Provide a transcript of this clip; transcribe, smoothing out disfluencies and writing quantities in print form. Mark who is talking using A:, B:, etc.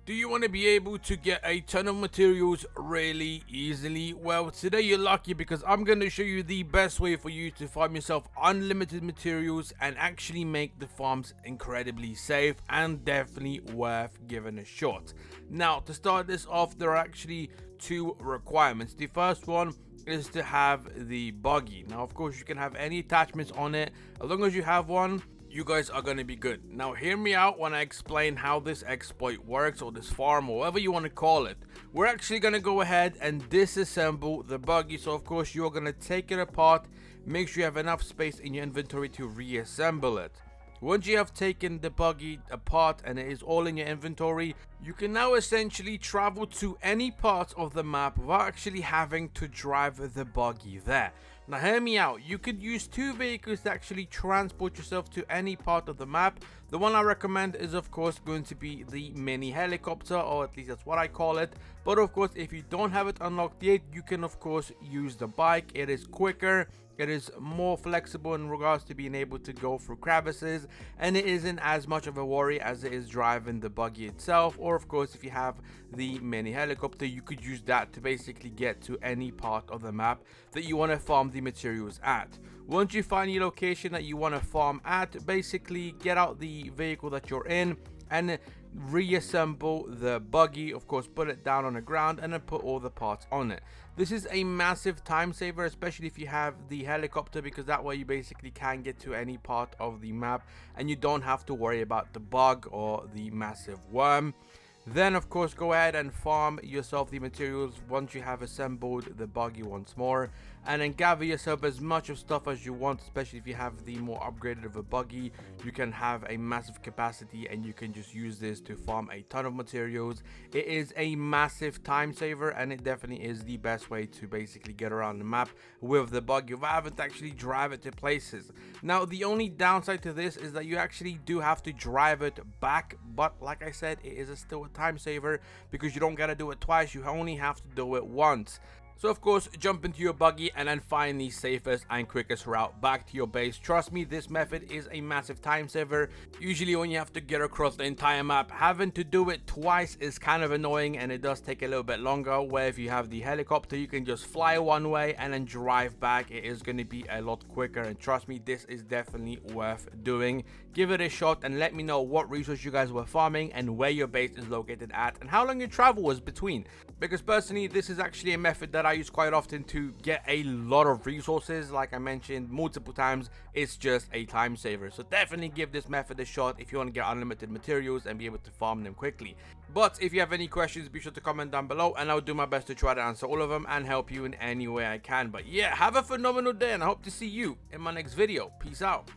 A: Do you want to be able to get a ton of materials really easily? Well, today you're lucky because I'm going to show you the best way for you to farm yourself unlimited materials and actually make the farms incredibly safe and definitely worth giving a shot. Now, to start this off, there are actually two requirements. The first one is to have the buggy. Now, of course, you can have any attachments on it. As long as you have one, you guys are going to be good. Now hear me out when I explain how this exploit works, or this farm, or whatever you want to call it. We're actually going to go ahead and disassemble the buggy. So of course you're going to take it apart, make sure you have enough space in your inventory to reassemble it. Once you have taken the buggy apart and it is all in your inventory, you can now essentially travel to any part of the map without actually having to drive the buggy there. Now hear me out, you could use two vehicles to actually transport yourself to any part of the map. The one I recommend is of course going to be the mini helicopter, or at least that's what I call it. But of course if you don't have it unlocked yet, you can of course use the bike. It is quicker, it is more flexible in regards to being able to go through crevices, and it isn't as much of a worry as it is driving the buggy itself. Or of course if you have the mini helicopter, you could use that to basically get to any part of the map that you want to farm the materials at. Once you find your location that you want to farm at, basically get out the vehicle that you're in and reassemble the buggy. Of course, put it down on the ground and then put all the parts on it. This is a massive time saver, especially if you have the helicopter, because that way you basically can get to any part of the map and you don't have to worry about the bug or the massive worm. Then of course go ahead and farm yourself the materials once you have assembled the buggy once more, and then gather yourself as much of stuff as you want. Especially if you have the more upgraded of a buggy, you can have a massive capacity and you can just use this to farm a ton of materials. It is a massive time saver and it definitely is the best way to basically get around the map with the buggy without having to actually drive it to places. Now the only downside to this is that you actually do have to drive it back, but like I said, it is still a time saver because you don't gotta do it twice, you only have to do it once. So of course, jump into your buggy and then find the safest and quickest route back to your base. Trust me, this method is a massive time saver. Usually when you have to get across the entire map, having to do it twice is kind of annoying and it does take a little bit longer. Where if you have the helicopter, you can just fly one way and then drive back. It is going to be a lot quicker, and trust me, this is definitely worth doing. Give it a shot and let me know what resource you guys were farming and where your base is located at and how long your travel was between. Because personally, this is actually a method that I use quite often to get a lot of resources. Like I mentioned multiple times, it's just a time saver. So definitely give this method a shot if you want to get unlimited materials and be able to farm them quickly. But if you have any questions, be sure to comment down below and I'll do my best to try to answer all of them and help you in any way I can. But yeah, have a phenomenal day and I hope to see you in my next video. Peace out.